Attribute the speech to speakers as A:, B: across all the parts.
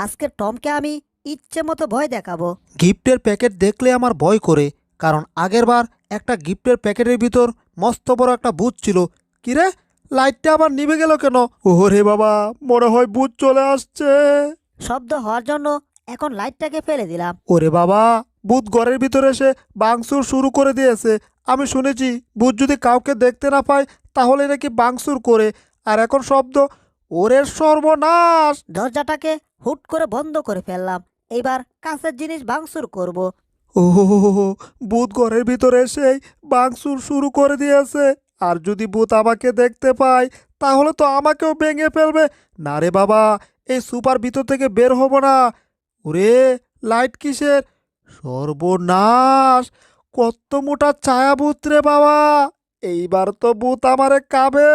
A: আজকে টমকে আমি ইচ্ছে মতো ভয় দেখাবো।
B: গিফটের প্যাকেট দেখলে আমার ভয় করে, কারণ আগেরবার একটা গিফটের প্যাকেটের ভিতর মস্ত বড় একটা ভূত ছিল। কিরে, লাইটটা আবার নিভে গেল কেন? ওরে বাবা, মনে হয় ভূত চলে আসছে।
A: শব্দ হওয়ার জন্য এখন লাইটটাকে ফেলে দিলাম।
B: ওরে বাবা, ভূত ঘরের ভিতরে এসে ভাঙচুর শুরু করে দিয়েছে। আমি শুনেছি ভূত যদি কাউকে দেখতে না পায় তাহলে নাকি ভাঙচুর করে। আর এখন শব্দ, ওরে সর্বনাশ!
A: দরজাটাকে হুট করে বন্ধ করে ফেললাম। এইবার কাঁচের জিনিস ভাঙচুর করব।
B: ও, ভূত ঘরের ভিতরে এসেই ভাঙচুর শুরু করে দিয়েছে। আর যদি ভূত আমাকে দেখতে পায় তাহলে তো আমাকেও ভেঙে ফেলবে। না রে বাবা, এই সুপার ভিতর থেকে বের হব না। ওরে, লাইট কিসের? সর্বনাশ! কত মোটা ছায়া ভূত রে বাবা! এইবার তো ভূত আমারে খাবে।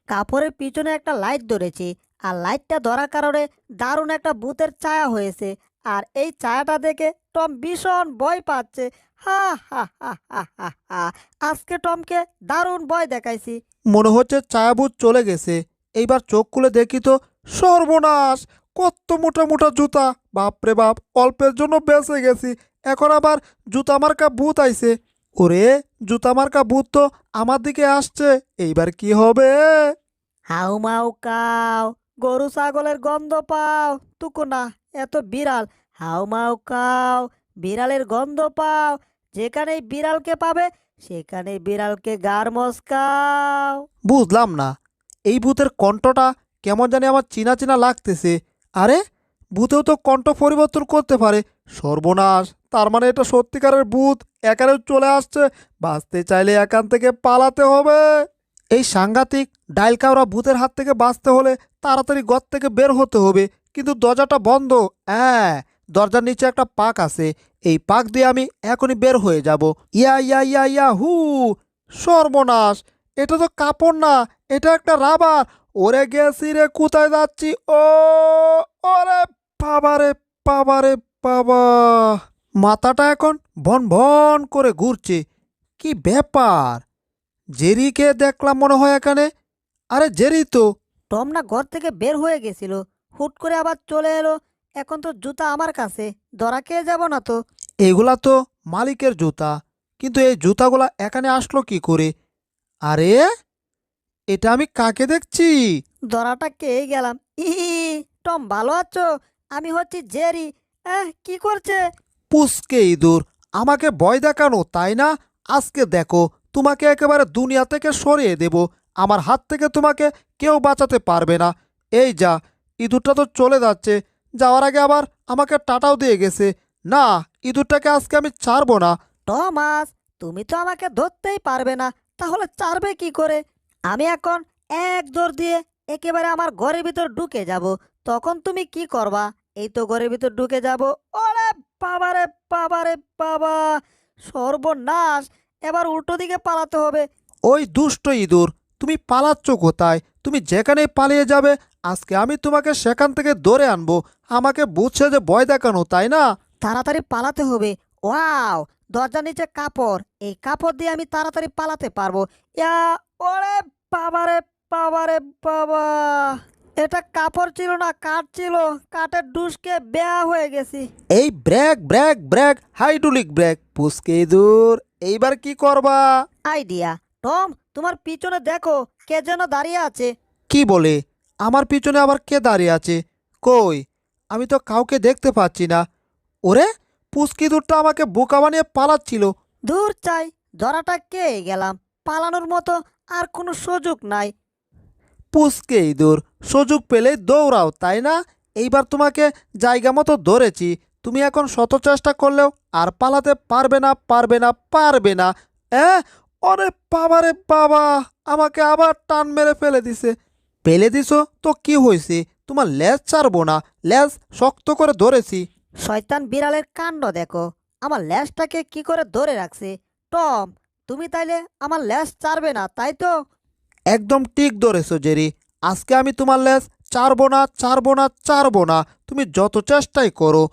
A: কাপড়ের পিছনে একটা লাইট ধরেছি, আর লাইটটা ধরার কারণে দারুণ একটা ভূতের ছায়া হয়েছে। আর এই ছায়াটা দেখে টম ভীষণ ভয় পাচ্ছে। হা হা হা হা হা হা। আজকে টমকে দারুণ ভয় দেখাইছি।
B: মনে হচ্ছে ছায়াভূত চলে গেছে। এইবার চোখ খুলে দেখি তো, সর্বনাশ! কত মোটা মোটা জুতা! বাপরে বাপ, অল্পের জন্য বেঁচে গেছি। এখন আবার জুতা মার্কা ভূত আইছে। ওরে, জুতা মার্কা ভূত তো আমার দিকে আসছে। এইবার কি হবে?
A: হাউ মাউ কাও, গরু ছাগলের গন্ধ পাও তুকো না, এত বিড়াল। হাউ মাউ কাও, বিড়ালের গন্ধ পাও। যেখানেই বিড়ালকে পাবে সেখানেই বিড়ালকে গার মস্কাও।
B: বুঝলাম না, এই ভূতের কণ্ঠটা কেমন জানি আমার চিনা চিনা লাগতেছে। আরে, ভূতেও তো কণ্ঠ পরিবর্তন করতে পারে। সর্বনাশ! তার মানে এটা সত্যিকারের ভূত একারেও চলে আসছে। বাঁচতে চাইলে এখান থেকে পালাতে হবে। এই সাংঘাতিক ডাইল কাওরা ভূতের হাত থেকে বাঁচতে হলে তাড়াতাড়ি ঘর থেকে বের হতে হবে। কিন্তু দরজাটা বন্ধ। হ্যাঁ, দরজার নিচে একটা পাক আছে। এই পাক দিয়ে আমি এখনই বের হয়ে যাব। ইয়া ইয়া ইয়া ইয়া হু! সর্বনাশ! এটা তো কাপড় না, এটা একটা রাবার। ওরে গেছি রে, কোথায় যাচ্ছি? ও, ওরে বাবারে, বাবারে বাবা! মাথাটা এখন ভন ভন করে ঘুরছে। কি ব্যাপার? জেরিকে দেখলাম মনে হয় এখানে। আরে জেরি তো।
A: টম না ঘর থেকে বের হয়ে গেছিল, হুট করে আবার চলে এলো। এখন তো জুতা আমার কাছে, ধরা খেয়ে যাব না তো।
B: এগুলা তো মালিকের জুতা, কিন্তু এই জুতাগুলা এখানে আসলো কি করে? আরে, এটা আমি কাকে দেখছি?
A: ধরাটা খেয়ে গেলাম। ইহি। টম ভালো আছো? আমি হচ্ছি জেরি। কি করছে?
B: পুচকে ইঁদুর, আমাকে ভয় দেখানো তাই না? আজকে দেখো, তোমাকে একেবারে দুনিয়া থেকে সরিয়ে দেব। আমার হাত থেকে তোমাকে কেউ বাঁচাতে পারবে না। এই যা, ইঁদুরটা তো চলে যাচ্ছে। যাওয়ার আগে আবার আমাকে টাটাও দিয়ে গেছে। না, ইঁদুরটাকে আজকে আমি ছাড়বো না।
A: টমাস, তুমি তো আমাকে ধরতেই পারবে না, তাহলে ছাড়বে কি করে? আমি এখন এক দৌড় দিয়ে একেবারে আমার ঘরের ভিতর ঢুকে যাব। তখন তুমি কি করবা? এই তো ঘরের ভিতর ঢুকে যাব। ওরে বাবারে, বাবারে বাবা! সর্বনাশ! এবার উল্টো দিকে পালাতে হবে।
B: ওই দুষ্ট ইঁদুর, তুমি পালাচ্ছ কোথায়? তুমি যেখানে পালিয়ে যাবে আজকে আমি তোমাকে সেখান থেকে ধরে আনবো। আমাকে বুঝছে যে ভয় দেখানো তাই না?
A: তাড়াতাড়ি পালাতে হবে। ওয়াও! দরজার নিচে কাপড়, এই কাপড় দিয়ে আমি তাড়াতাড়ি পালাতে পারবো। ইয়া! ওরে বাবারে, বাবারে বাবা! এটা কাপড় ছিল না, কাঠ ছিল। কাঠের ডুসকে বেয়া হয়ে গেছি।
B: এই brake brake brake, hydraulic brake. পুচকে ইঁদুর, এইবার কি করবা?
A: আইডিয়া! টম, তোমার পিছনে দেখো, কে যেন দাঁড়িয়ে আছে।
B: কি বলে? আমার পিছনে আবার কে দাঁড়িয়ে আছে? কই, আমি তো কাউকে দেখতে পাচ্ছি না। ওরে, পুচকি ইঁদুরটা আমাকে বোকা বানিয়ে পালাচ্ছিল।
A: দূর চাই, ধরাটা কে গেলাম। পালানোর মতো আর কোনো সুযোগ নাই।
B: পুচকে ইঁদুর, সুযোগ পেলেই দৌড়াও তাই না? এইবার তোমাকে জায়গা মতো ধরেছি। তুমি এখন শত চেষ্টা করলেও আর পালাতে পারবে না, পারবে না, পারবে না। হ্যাঁ? ওরে বাবা রে বাবা! আমাকে আবার টান মেরে ফেলে দিছে। ফেলে দিছো তো কি হয়েছে? তোমার লেজ ছাড়বো না। লেজ শক্ত করে ধরেছি।
A: শয়তান বিড়ালের কাণ্ড দেখো, আমার ল্যাজটাকে কি করে ধরে রাখছে। টম, তুমি তাইলে আমার ল্যাজ ছাড়বে না, তাই তো?
B: একদম ঠিক ধরেছো জেরি। আজকে আমি তোমার লেজ ছাড়বো না, ছাড়বো না, ছাড়বো না। তুমি যত চেষ্টাই করো।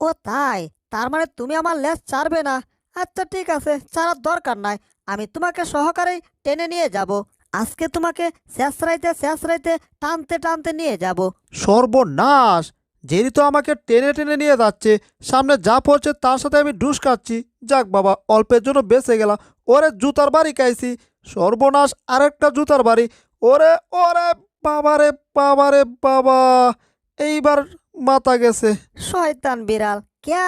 A: ও তাই? তার মানে তুমি আমার লেজ ছাড়বে না? আচ্ছা ঠিক আছে, ছাড়ার দরকার নাই। আমি তোমাকে সহকারেই টেনে নিয়ে যাব। আজকে তোমাকে শেষরাইতে শেষরাইতে টানতে টানতে নিয়ে যাব।
B: সর্বনাশ! জেরি তো আমাকে টেনে টেনে নিয়ে যাচ্ছে, সামনে যা পড়ছে তার সাথে আমি ডুস খাচ্ছি। যাক বাবা, অল্পের জন্য বেঁচে গেলাম। ওরে জুতার বাড়ি খাইছি, সর্বনাশ, আরেকটা জুতার বাড়ি। ওরে ওরে বাবারে বাবারে বাবা, এইবার মাথা গেছে।
A: শয়তান বিড়াল ক্যা,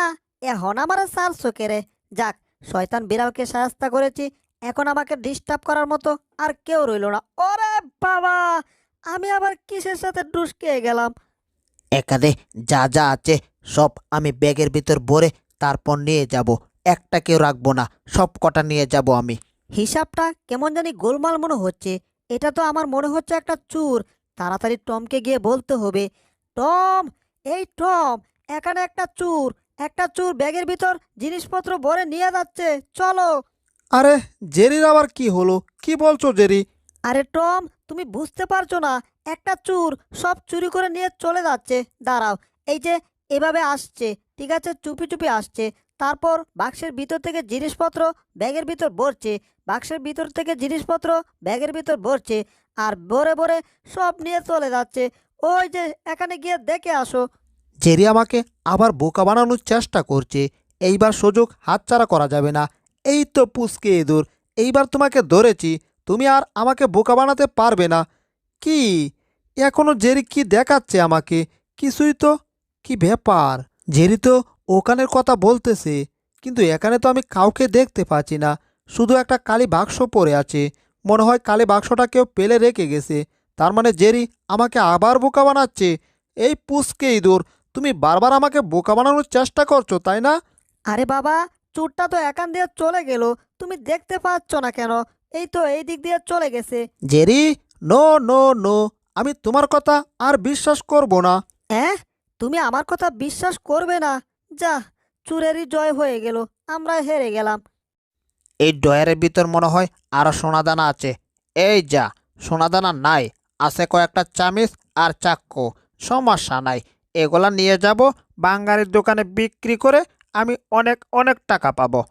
A: এখন আমারে ছাড়ছো কেরে? যাক, শয়তান বিড়ালকে সাহায্য করেছি, এখন আমাকে ডিস্টার্ব করার মতো আর কেউ রইলো না। ওরে বাবা, আমি আবার কিসের সাথে ডুসকে গেলাম?
C: এখানে যা যা আছে সব আমি ব্যাগের ভিতর ভরে তারপর নিয়ে যাব। একটা কেউ রাখবো না, সব কটা নিয়ে যাব আমি।
A: হিসাবটা কেমন জানি গোলমাল মনে হচ্ছে। এটা তো আমার মনে হচ্ছে একটা চুর। তাড়াতাড়ি টমকে গিয়ে বলতে হবে, টম, এই টম, এখানে একটা চুর ব্যাগের ভিতর জিনিসপত্র ভরে নিয়ে যাচ্ছে, চলো।
B: আরে জেরির আবার কি হলো? কি বলছো জেরি?
A: আরে টম, তুমি বুঝতে পারছো না? একটা চুর সব চুরি করে নিয়ে চলে যাচ্ছে। দাঁড়াও, এই যে এভাবে আসছে, ঠিক আছে, চুপি চুপি আসছে। তারপর বাক্সের ভিতর থেকে জিনিসপত্র ব্যাগের ভিতর ভরছে, বাক্সের ভিতর থেকে জিনিসপত্র ব্যাগের ভিতর ভরছে, আর ভরে ভরে সব নিয়ে চলে যাচ্ছে। ওই যে এখানে গিয়ে দেখে আসো।
B: জেরি আমাকে আবার বোকা বানানোর চেষ্টা করছে। এইবার সুযোগ হাতছাড়া করা যাবে না। এই তো পুচকে ইঁদুর, এইবার তোমাকে ধরেছি। তুমি আর আমাকে বোকা বানাতে পারবে না। কি এখনো জেরি কি দেখাচ্ছে আমাকে? কিছুই তো। কি ব্যাপার? জেরি তো ওখানের কথা বলতেছে, কিন্তু এখানে তো আমি কাউকে দেখতে পাচ্ছি না। শুধু একটা কালি বাক্স পড়ে আছে। মনে হয় কালি বাক্সটা কেউ পেলে রেখে গেছে। তার মানে জেরি আমাকে আবার বোকা বানাচ্ছে। এই পুচকে ইঁদুর, তুমি বারবার আমাকে বোকা বানানোর চেষ্টা করছো, তাই না?
A: আরে বাবা, চুরটা তো এখান দিয়ে চলে গেল, তুমি দেখতে পাচ্ছ না কেন? এই তো এই দিক দিয়ে চলে গেছে।
B: জেরি, নো নো নো, আমি তোমার কথা আর বিশ্বাস করব না।
A: হ্যাঁ, তুমি আমার কথা বিশ্বাস করবে না? যা, চুরেরই জয় হয়ে গেল, আমরা হেরে গেলাম।
C: এই ডয়ারের ভিতর মনে হয় আরো সোনাদানা আছে। এই যা, সোনাদানা নাই, আছে কয়েকটা চামিচ আর চাক্কু। সমস্যা নাই, এগুলা নিয়ে যাব, বাঙালির দোকানে বিক্রি করে আমি অনেক অনেক টাকা পাবো।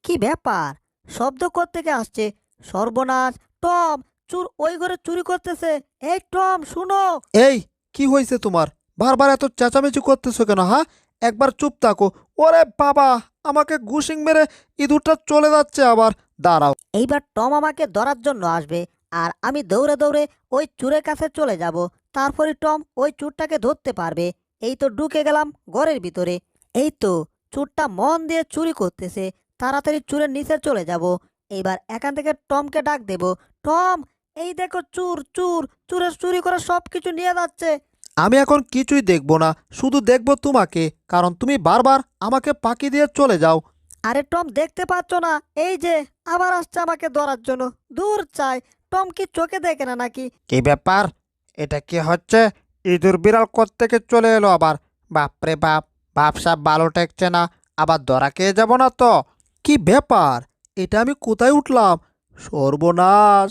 A: কি ব্যাপার? শব্দ থেকে আসছে? সর্বনাশ! টম, চুর ওই ঘরে চুরি করতেছে। এই টম, শুনো।
B: এই, কি হয়েছে তোমার? বারবার এত চেঁচামেচি করতেছো কেন? হ্যাঁ, একবার চুপ থাকো। ওরে বাবা, আমাকে ঘুষিং মেরে ইঁদুরটা চলে যাচ্ছে আবার। দাঁড়াও।
A: এইবার টম আমাকে ধরার জন্য আসবে, আর আমি দৌড়ে দৌড়ে ওই চুরের কাছে চলে যাব। তারপরে টম ওই চুরটাকে ধরতে পারবে। এই তো ঢুকে গেলাম ঘরের ভিতরে। এই তো, চুরটা মন দিয়ে চুরি করতেছে। তাড়াতাড়ি চুরের নিচে চলে যাব। এইবার এখান থেকে টমকে ডাক দেব, টম, এই দেখো চুর, চুর, চুরের চুরি করে সব কিছু নিয়ে যাচ্ছে।
B: আমি এখন কিছুই দেখব না, শুধু দেখব তোমাকে, কারণ তুমি বারবার আমাকে ফাঁকি দিয়ে চলে যাও।
A: আরে টম, দেখতে পাচ্ছ না? এই যে আবার আসছে আমাকে ধরার জন্য। দূর চাই, টম কি চোখে দেখে না নাকি?
C: কি ব্যাপার? এটা কি হচ্ছে? ইঁদুর বিড়াল কোত্থেকে চলে এলো আবার? বাপরে বাপ, ভাবসাব ভালো ঠেকছে না। আবার ধরা খেয়ে যাব না তো?
B: কি ব্যাপার? এটা আমি কোথায় উঠলাম? সর্বনাশ!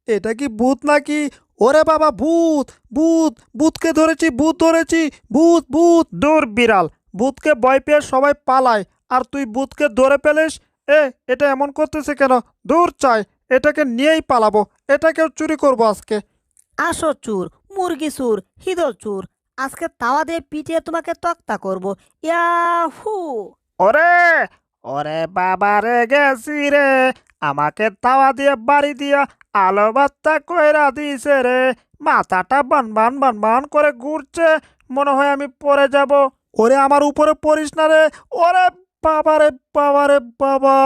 B: এটা কি ভূত নাকি? ওরে বাবা, ভূত! ভূত! ভূতকে ধরেছি, ভূত ধরেছি! ভূত, ভূত! দূর বিড়াল, ভূতকে ভয় পেয়ে সবাই পালায়, আর তুই ভূতকে ধরে পেলিস? এটা এমন করতেছে কেন? দূর চাই, এটাকে নিয়েই পালাবো। এটাকেও চুরি করবো আজকে।
A: আসো চুর, মুরগি চুর, হিদল চুর, আজকে তাওয়া দিয়ে পিটিয়ে তোমাকে তক্তা করব। ইয়াহু!
B: ওরে ওরে বাবা রে, গেছি রে! আমাকে তাওয়া দিয়ে বাড়ি দিয়া আলো বাত্তা কইরা দিছে রে। মাথাটা বান বান বান করে ঘুরছে, মনে হয় আমি পড়ে যাব। ওরে আমার উপরে পড়িস না রে! ওরে বাবা রে বাবা রে বাবা!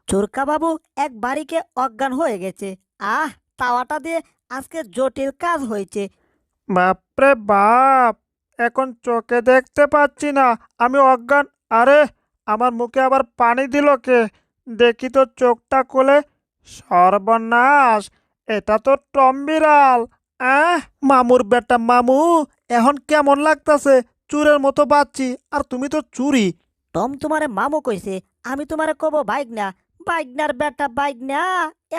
A: চোরকা বাবু এক বাড়িকে অজ্ঞান হয়ে গেছে। আহ, তাওয়াটা দিয়ে আজকে জটিল কাজ হয়েছে।
B: বাপরে বাপ, এখন চোখে দেখতে পাচ্ছি না, আমি অজ্ঞান। আরে, আমার মুখে আবার পানি দিল কে? দেখি তো চোখটা খুলে। সর্বনাশ! এটা তো টম বিড়াল। মামুর বেটা মামু, এখন কেমন লাগতাছে? চুরের মতো বাচ্চি, আর তুমি তো চুরি।
A: টম তোমারে মামু কইছে, আমি তোমারে কব বাইগনা। বাইগনার বেটা বাইগনা,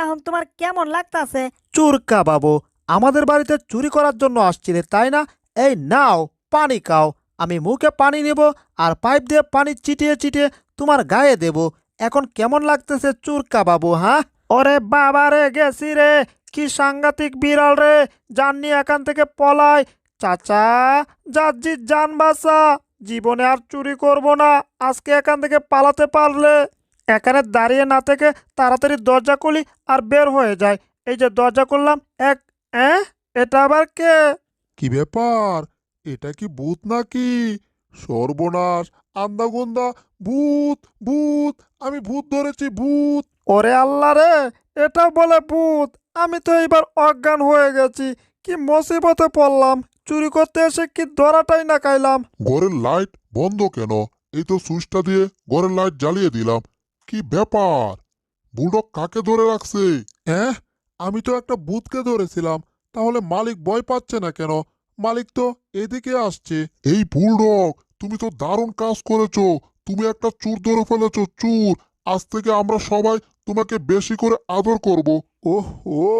A: এখন তোমার কেমন লাগতাছে?
B: চুরকা বাবু, আমাদের বাড়িতে চুরি করার জন্য আসছিলে, তাই না? এই নাও, পানি খাও। আমি মুখে পানি নেব, আর পাইপ দিয়ে পানি চিটিয়ে চিটিয়ে তোমার গায়ে দেব। এখন কেমন লাগতেছে চুরকা বাবু, হ্যাঁ? ওরে বাবা রে, গেছি রে! কি সাংঘাতিক বিড়াল রে! জাননি, এখান থেকে পলায়। চাচা, যাচ্ছি জান বাঁচা, জীবনে আর চুরি করব না। আজকে এখান থেকে পালাতে পারলে এখানে দাঁড়িয়ে না থেকে তাড়াতাড়ি দরজা খুলি আর বের হয়ে যায়। এই যে দরজা খুললাম, এক এটা আবার কে?
D: কি ব্যাপার? এটা কি ভূত নাকি? সর্বনাশ! আন্দাগুন্দা! ভূত, ভূত! আমি ভূত ধরেছি, ভূত!
B: ওরে আল্লাহ রে, এটা বলে ভূত! আমি তো এইবার অজ্ঞান হয়ে গেছি। কি মুসিবতে পড়লাম! চুরি করতে এসে কি ধরাটাই না খাইলাম।
D: ঘরের লাইট বন্ধ কেন? এই তো সুইচটা দিয়ে ঘরের লাইট জ্বালিয়ে দিলাম। কি ব্যাপার? বুলডগ কাকে ধরে রাখছে? হ্যাঁ, আমি তো একটা ভূতকে ধরেছিলাম। তাহলে মালিক ভয় পাচ্ছে না কেন? মালিক তো এদিকে আসছে। এই বুলডগ, তুমি তো দারুণ কাজ করেছো। তুমি একটা চোর ধরে ফেলেছো, চোর। আজ থেকে আমরা সবাই তোমাকে বেশি করে আদর করব। ওহ ও,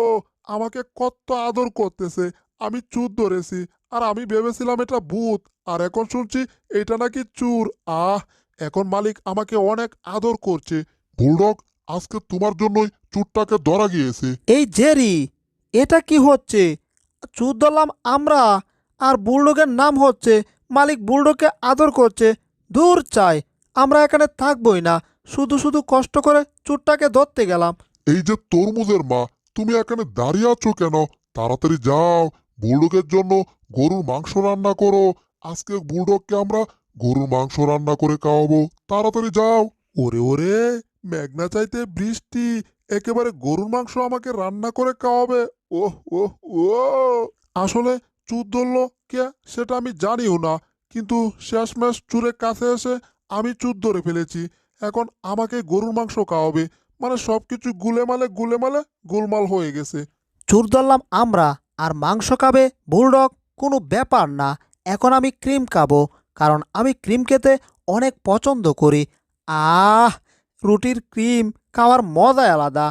D: আমাকে কত আদর করতেছে। আমি চোর ধরেছি, আর আমি ভেবেছিলাম এটা ভূত। আর এখন শুনছি এটা নাকি চোর। এখন মালিক আমাকে অনেক আদর করছে। বুলডগ, আজকে তোমার জন্যই চোরটাকে ধরা গিয়েছে।
B: এই জেরি, এটা কি হচ্ছে? চুর ধরলাম আমরা, আর বুলডগের নাম হচ্ছে মালিক বুলডগকে আদর করছে। দূর চাই, আমরা এখানে থাকবই না। শুধু শুধু কষ্ট করে চুরটাকে ধরতে গেলাম।
D: এই যে তরমুজের মা, তুমি এখানে দাঁড়িয়ে আছো কেন? তাড়াতাড়ি যাও, বুলডগের জন্য গরুর মাংস রান্না করো। আজকে বুলডগকে আমরা গরুর মাংস রান্না করে খাওয়াবো। তাড়াতাড়ি যাও। ওরে ওরে, মেঘনা চাইতে বৃষ্টি, একেবারে গরুর মাংস আমাকে রান্না করে খাওয়াবে। ওহ ওহ ও! আসলে চুর ধরলো কে সেটা আমি জানিও না, কিন্তু শেষমেশ চুরের কাছে এসে আমি চুর ধরে ফেলেছি। এখন আমাকে গরুর মাংস খাওয়াবে। মানে সবকিছু গুলেমালে গুলেমালে গোলমাল হয়ে গেছে।
B: চুর ধরলাম আমরা, আর মাংস খাবে বুলডগ, কোনো ব্যাপার না। এখন আমি ক্রিম খাবো, কারণ আমি ক্রিম খেতে অনেক পছন্দ করি। আহ, রুটির ক্রিম খাওয়ার মজাই আলাদা।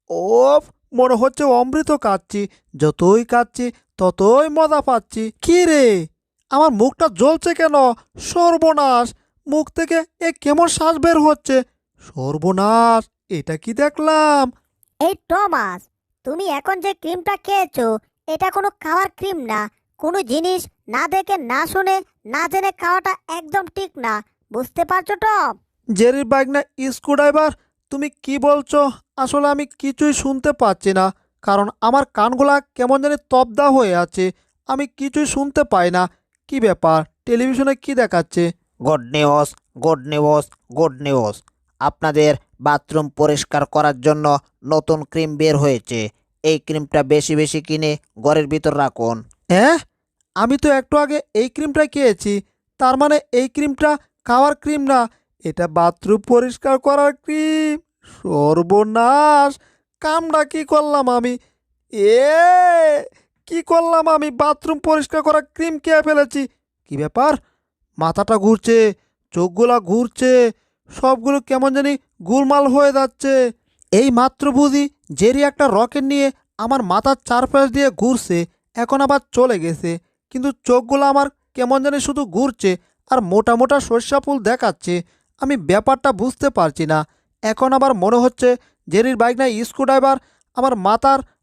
B: ওফ, মনে হচ্ছে অমৃত খাচ্ছি। যতই খাচ্ছি ততই মজা পাচ্ছি। কি রে, আমার মুখটা জ্বলছে কেন? সর্বনাশ! মুখ থেকে এ কেমন শ্বাস বের হচ্ছে। সর্বনাশ! এটা কি দেখলাম?
E: এই টমাস, তুমি এখন যে ক্রিমটা খেয়েছো এটা কোনো খাওয়ার ক্রিম না। কোনো জিনিস না দেখে না শুনে না জেনে খাওয়াটা একদম ঠিক না। বুঝতে পারছো টম?
B: জেরির বাইক না স্ক্রুড্রাইভার, তুমি কি বলছো? আসলে আমি কিছুই শুনতে পাচ্ছি না, কারণ আমার কানগুলা কেমন জানি তবদা হয়ে আছে। আমি কিছুই শুনতে পাই না। কি ব্যাপার, টেলিভিশনে কি দেখাচ্ছে?
C: Good news, good news, good news! আপনাদের বাথরুম পরিষ্কার করার জন্য নতুন ক্রিম বের হয়েছে। এই ক্রিমটা বেশি বেশি কিনে ঘরের ভিতর রাখুন।
B: হ্যাঁ, আমি তো একটু আগে এই ক্রিমটা খেয়েছি। তার মানে এই ক্রিমটা খাওয়ার ক্রিম না, এটা বাথরুম পরিষ্কার করার ক্রিম। সর্বনাশ! কামটা কি করলাম আমি? এ কি করলাম আমি? বাথরুম পরিষ্কার করার ক্রিম খেয়ে ফেলেছি। কি ব্যাপার? মাথাটা ঘুরছে, চোখগুলা ঘুরছে, সবগুলো কেমন জানি গোলমাল হয়ে যাচ্ছে। এই মাত্র বুঝি জেরি একটা রকেট নিয়ে আমার মাথার চারপাশ দিয়ে ঘুরছে, এখন আবার চলে গেছে। কিন্তু চোখগুলো আমার কেমন জানি শুধু ঘুরছে, আর মোটা মোটা সর্ষা ফুল দেখাচ্ছে। আমি ব্যাপারটা বুঝতে পারছি না। এখন আবার মনে হচ্ছে জেরির বাইক না স্ক্রুড্রাইভার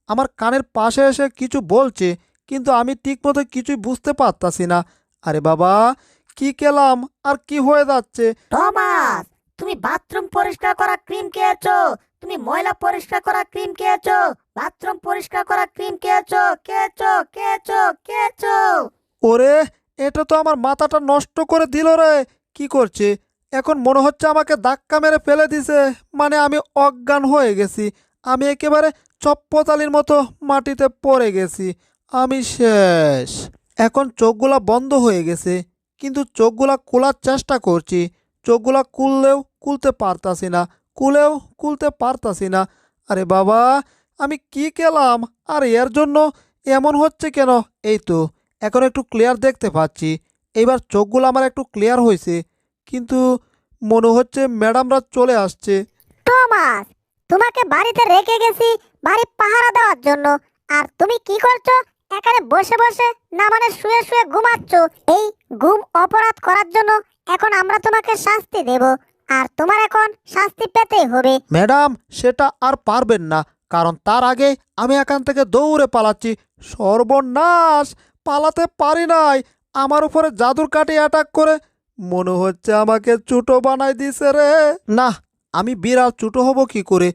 B: আমার কানের পাশে এসে কিছু বলছে, কিন্তু আমি ঠিকমতো কিছুই বুঝতে পারতাছি না। আরে বাবা, কি খেলাম আর কি হয়ে যাচ্ছে?
E: টমাস, তুমি বাথরুম পরিষ্কার করা ক্রিম খেয়েছো। তুমি ময়লা পরিষ্কার করা ক্রিম খেয়েছো। বাথরুম পরিষ্কার করা ক্রিম খেয়েছো, খেয়েছো, খেয়েছো, খেয়েছো।
B: ওরে, এটা তো আমার মাথাটা নষ্ট করে দিল রে। কি করছে? এখন মনে হচ্ছে আমাকে ধাক্কা মেরে ফেলে দিছে। মানে আমি অজ্ঞান হয়ে গেছি। আমি একেবারে চপ্পতালির মতো মাটিতে পড়ে গেছি। আমি শেষ। এখন চোখগুলা বন্ধ হয়ে গেছে, কিন্তু চোখগুলা খোলার চেষ্টা করছি। চোখগুলা খুললেও খুলতে পারতাছি না, খুলতে পারতাছি না। আরে বাবা, আমি কি খেলাম? আর এর জন্য এমন হচ্ছে কেন? এই তো এখন একটু ক্লিয়ার দেখতে পাচ্ছি। এইবার চোখগুলো আমার একটু ক্লিয়ার হয়েছে, কিন্তু মনে হচ্ছে ম্যাডামরা চলে আসছে।
E: টমাস, তোমাকে বাড়িতে রেখে গেছি বাড়ি পাহারা দেওয়ার জন্য, আর তুমি কি করছো? এখানে বসে বসে না মানে শুয়ে শুয়ে ঘুমাচ্ছ। এই ঘুম অপরাধ করার জন্য এখন আমরা তোমাকে শাস্তি দেব, আর তোমার এখন শাস্তি পেতেই হবে।
B: ম্যাডাম, সেটা আর পারবেন না, কারণ তার আগে আমি এখান থেকে দৌড়ে পালাচ্ছি। সর্বনাশ! পালাতে পারি নাই, আমার উপরে জাদুর কাঠি অ্যাটাক করে মনে হচ্ছে আমাকে চুটো বানাই দিছে রে। না, আমি বিড়াল চুটো হব কি করে?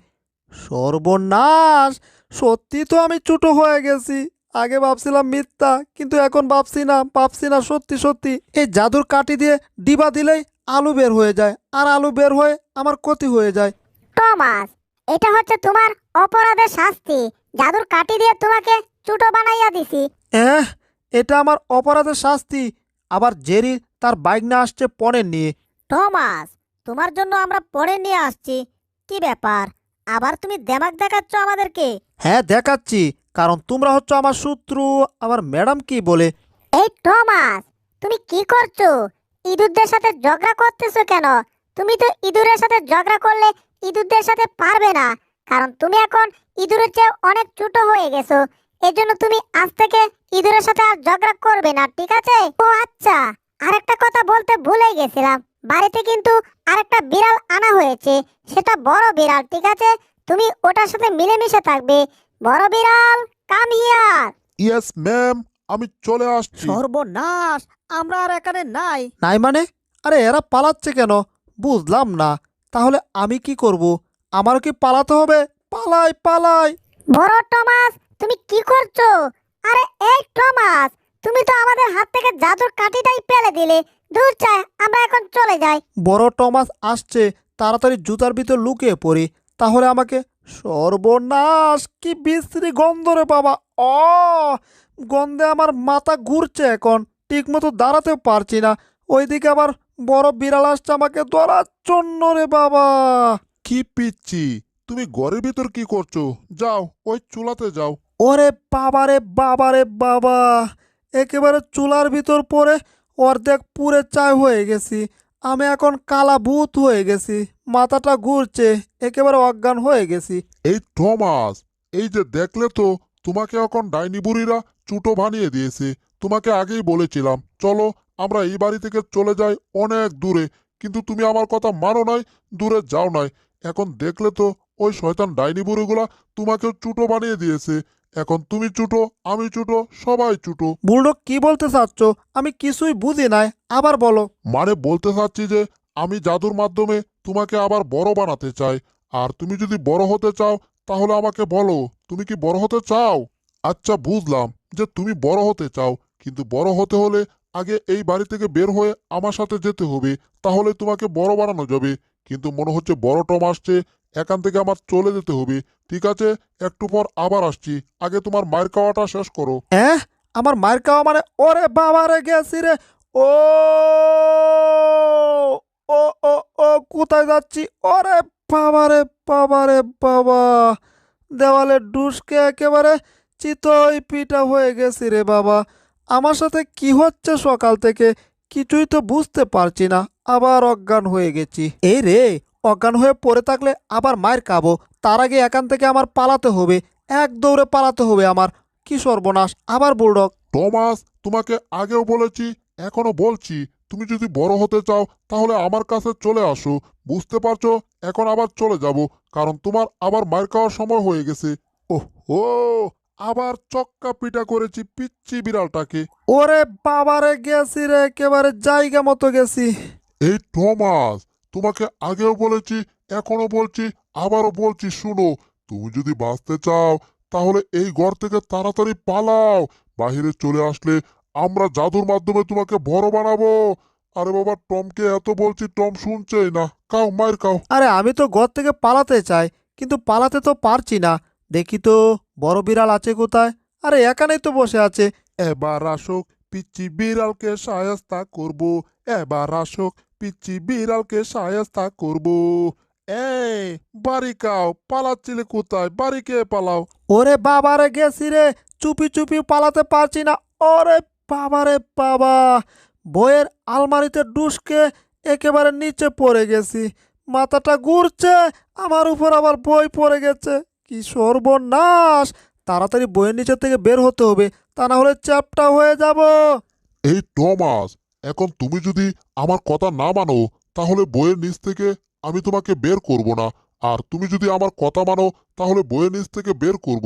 B: সর্বনাশ, সত্যি তো আমি চুটো হয়ে গেছি। আগে ভাবছিলাম মিথ্যা, কিন্তু এখন ভাবছি না সত্যি সত্যি। এই জাদুর কাঠি দিয়ে ডিবা দিলেই আলু বের হয়ে যায়, আর আলু বের হয়ে আমার ক্ষতি হয়ে যায়।
E: টমাস, এটা হচ্ছে তোমার অপরাধের শাস্তি। জাদুর কাঠি দিয়ে তোমাকে চুটো বানাইয়া দিছি।
B: এটা আমার অপরাধের শাস্তি। আবার জেরি তার বাইক না আসছে পণের নিয়ে।
A: টমাস, তোমার জন্য আমরা পরে নিয়ে আসছি। কি ব্যাপার, আবার তুমি দেমাক দেখাচ্ছ আমাদেরকে?
B: হ্যাঁ দেখাচ্ছি, কারণ তোমরা হচ্ছে আমার শত্রু। আমার ম্যাডাম কি বলে?
E: এই টমাস, তুমি কি করছো? ইঁদুরদের সাথে ঝগড়া করতেছো কেন? তুমি তো ইঁদুরের সাথে ঝগড়া করলে ইঁদুরদের সাথে পারবে না, কারণ তুমি এখন ইঁদুরের চেয়ে অনেক ছোট হয়ে গেছো। এজন্য তুমি আজ থেকে ইঁদুরের সাথে আর ঝগড়া করবে না, ঠিক আছে? ও আচ্ছা, আরেকটা কথা বলতে ভুলে গেছিলাম। বাড়িতে কিন্তু আরেকটা বিড়াল আনা হয়েছে, সেটা বড় বিড়াল, ঠিক আছে? তুমি ওটার সাথে মিলেমিশে থাকবে। বড় বিড়াল, কাম হিয়ার।
D: ইয়েস ম্যাম, আমি চলে আসছি।
A: সর্বনাশ, আমরা আর এখানে নাই।
B: নাই মানে? আরে এরা পালাচ্ছে কেন বুঝলাম না। তাহলে আমি কি করব? আমারও কি পালাতে হবে? পালাই পালাই।
E: বড় টমাস, তুমি কি করছো? আরে এই টমাস, তুমি তো আমাদের হাত থেকে জাদুর কাঠিটাই ফেলে দিলে। দূর চাই, আমরা এখন চলে যাই।
B: বড় টমাস আসছে, তাড়াতাড়ি জুতার ভিতর লুকিয়ে পড়ি। তাহলে আমাকে সর্বনাশ, কি বিশ্রী গন্ধ রে বাবা। অ গন্ধে আমার মাথা ঘুরছে, এখন ঠিক মতো দাঁড়াতেও পারছি না। ওইদিকে আবার বড় বিড়াল আসছে আমাকে ধরার জন্য রে বাবা।
D: কি পিচ্ছি, তুমি ঘরের ভিতর কি করছো? যাও, ওই চুলাতে যাও।
B: ওরে বাবা রে বাবা, একেবারে চুলার ভিতর পড়ে অর্ধেক পুড়ে চায় হয়ে গেছি। আমি এখন কালা ভূত হয়ে গেছি, মাথাটা ঘুরছে, একেবারে অজ্ঞান হয়ে গেছি।
D: এই থমাস, এই যে দেখলে তো, তোমাকে এখন ডাইনি বুড়িরা চুটো বানিয়ে দিয়েছে। তোমাকে আগেই বলেছিলাম চলো আমরা এই বাড়ি থেকে চলে যাই অনেক দূরে, কিন্তু তুমি আমার কথা মানো নাই, দূরে যাও নাই। এখন দেখলে তো, ওই শয়তান ডাইনি বুড়িগুলা তোমাকেও চুটো বানিয়ে দিয়েছে। এখন তুমি চুটো, আমি চুটো, সবাই চুটো।
B: বুলডগ কি বলতে চাচ্ছ? আমি কিছুই বুঝি নাই, আবার বলো।
D: মানে বলতে চাচ্ছি যে আমি জাদুর মাধ্যমে তোমাকে আবার বড় বানাতে চাই। আর তুমি যদি বড় হতে চাও তাহলে আমাকে বলো, তুমি কি বড় হতে চাও? আচ্ছা বুঝলাম যে তুমি বড় হতে চাও, কিন্তু বড় হতে হলে আগে এই বাড়ি থেকে বের হয়ে আমার সাথে যেতে হবে, তাহলে তোমাকে বড় বানানো যাবে। কিন্তু মনে হচ্ছে বড় টম আসছে, এখান থেকে আমার চলে যেতে হবে। ঠিক আছে, একটু পর আবার আসছি, আগে তোমার মায়ের খাওয়াটা শেষ করো।
B: আমার মায়ের খাওয়া মানে? ওরে বাবা রে, গেছি রে। ও ও ও ও কোথায় যাচ্ছি? ওরে বাবা রে বাবা, দেওয়ালে ডুসকে একেবারে চিতই পিটা হয়ে গেছি রে বাবা। আমার সাথে কি হচ্ছে সকাল থেকে কিছুই তো বুঝতে পারছি না, আবার অজ্ঞান হয়ে গেছি। এই রে, অজ্ঞান হয়ে পড়ে থাকলে আবার মায়ের খাবো। তার আগে এখান থেকে আমার পালাতে হবে, এক দৌড়ে পালাতে হবে আমার। কি সর্বনাশ, আবার বুলডগ।
D: টমাস, তোমাকে আগেও বলেছি, এখনো বলছি, তুমি যদি বড় হতে চাও তাহলে আমার কাছে চলে আসো। বুঝতে পারছো? এখন আবার চলে যাব, কারণ তোমার আবার মার খাওয়ার সময় হয়ে গেছে। ও আবার চক্কা পিটা করেছি পিচ্চি বিড়ালটাকে।
B: ওরে বাবারে, গেছি রে, একেবারে জায়গা মতো গেছি।
D: এই টমাস, তোমাকে আগেও বলেছি, এখনো বলছি, আবারও বলছি, শুনো। তুমি যদি বাঁচতে চাও তাহলে এই ঘর থেকে তাড়াতাড়ি পালাও। বাহিরে চলে আসলে আমরা জাদুর মাধ্যমে তোমাকে বড় বানাবো। আরে বাবা, টমকে এত বলছি, টম শুনছেই না। কাও, মায়ের কাও।
B: আরে আমি তো ঘর থেকে পালাতে চাই, কিন্তু পালাতে তো পারছি না। দেখি তো বড় বিড়াল আছে কোথায়? আরে এখানেই তো বসে আছে।
D: এবার আসুক, পিচ্চি বিড়ালকে সায়স্তা করব। এবার আসুক, পিচ্চি বিড়ালকে সায়স্তা করব। এই বাড়ি কাও, পালাচ্ছিলে কোথায়? বাড়িকে পালাও।
B: ওরে বাবারে, গেছি রে, চুপি চুপি পালাতে পারছি না। ওরে বাবারে বাবা, বইয়ের আলমারিতে ডুসকে একেবারে নিচে পড়ে গেছি, মাথাটা ঘুরছে, আমার উপর আবার বই পড়ে গেছে। কি সর্বনাশ, তাড়াতাড়ি বইয়ের নিচে থেকে বের হতে হবে, তা না হলে চ্যাপটা হয়ে যাব।
D: এই টমাস, এখন তুমি যদি আমার কথা না মানো তাহলে বইয়ের নিচ থেকে আমি তোমাকে বের করব না। আর তুমি যদি আমার কথা মানো তাহলে বইয়ের নিচ থেকে বের করব।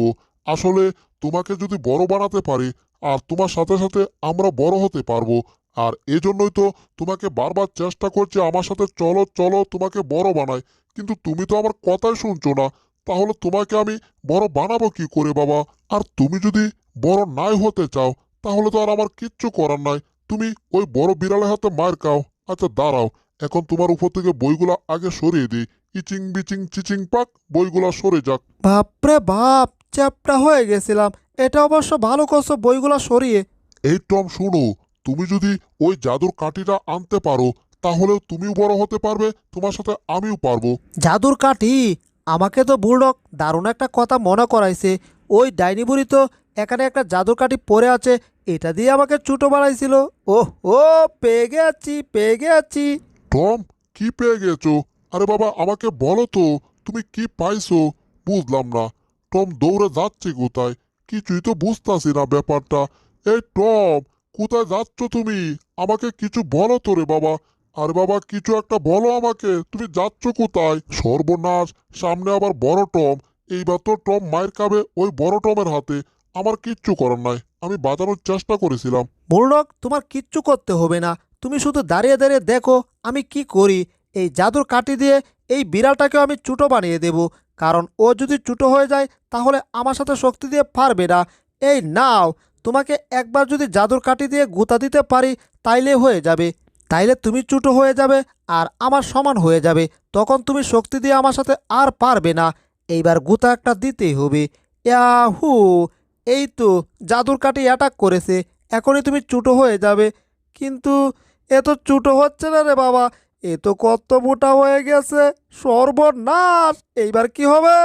D: আসলে তোমাকে যদি বড় বানাতে পারি আর তোমার সাথে সাথে আমরা বড় হতে পারবো। আর এজন্যই তো তোমাকে বারবার চেষ্টা করছি আমার সাথে চলো চলো তোমাকে বড় বানাই, কিন্তু তুমি তো আমার কথাই শুনছো না। তাহলে তোমাকে আমি বড় বানাবো কি করে বাবা? আর তুমি যদি বড় নাই হতে চাও তাহলে তো আর আমার কিচ্ছু করার নাই। তুমি ওই বড় বিড়ালের হাতে মার খাও। আচ্ছা দাঁড়াও, এখন তোমার উপর থেকে বইগুলা আগে সরিয়ে দিই। ইচিং বিচিং চিচিং পাক, বইগুলা সরে যাক।
B: বাপরে বাপ, চ্যাপটা হয়ে গেছিলাম। এটা অবশ্য ভালো করছো বইগুলা সরিয়ে।
D: এই টম শুনো, তুমি যদি ওই জাদুর কাঠিটা আনতে পারো তাহলেও তুমিও বড় হতে পারবে, তোমার সাথে আমিও পারবো।
B: জাদুর কাঠি? আমাকে তো বুলডগ দারুণ একটা কথা মনে করাইছে। ওই ডাইনি বুড়ি তো এখানে একটা জাদুর কাঠি পড়ে আছে, এটা দিয়ে আমাকে ছোটো বানাইছিল। ওহ ও, পেয়ে গেছি পেয়ে গেছি।
D: টম, কি পেয়ে গেছো? আরে বাবা আমাকে বলো তো, তুমি কি পাইছো? বুঝলাম না। টম দৌড়ে যাচ্ছে কোথায়? কিছুই তো বুঝতাছি না ব্যাপারটা। এই টম, কোথায় যাচ্ছ তুমি? আমাকে কিছু বলো তো রে বাবা। আরে বাবা কিছু একটা বলো আমাকে, তুমি যাচ্ছ কোথায়? সর্বনাশ, সামনে আবার বড় টম। এইবার তো টম মায়ের খাবে ওই বড় টমের হাতে। আমার কিচ্ছু করার নাই, আমি বাঁচানোর চেষ্টা করেছিলাম।
B: বুলডগ, তোমার কিচ্ছু করতে হবে না, তুমি শুধু দাঁড়িয়ে দাঁড়িয়ে দেখো আমি কি করি। এই জাদুর কাঠি দিয়ে এই বিড়ালটাকেও আমি ছোটো বানিয়ে দেব, কারণ ও যদি ছোটো হয়ে যায় তাহলে আমার সাথে শক্তি দিয়ে পারবে না। এই নাও, তোমাকে একবার যদি জাদুর কাঠি দিয়ে গুঁতা দিতে পারি তাইলে হয়ে যাবে। তাইলে তুমি ছোটো হয়ে যাবে আর আমার সমান হয়ে যাবে, তখন তুমি শক্তি দিয়ে আমার সাথে আর পারবে না। এইবার গুঁতা একটা দিতেই হবে। ইয়াহু! এই তো জাদুর কাঠি অ্যাটাক করেছে, এখনই তুমি ছোটো হয়ে যাবে। কিন্তু এ তো ছোটো হচ্ছে না রে বাবা, এ তো কত মোটা হয়ে গেছে। সর্বনাশ, এইবার কি হবে?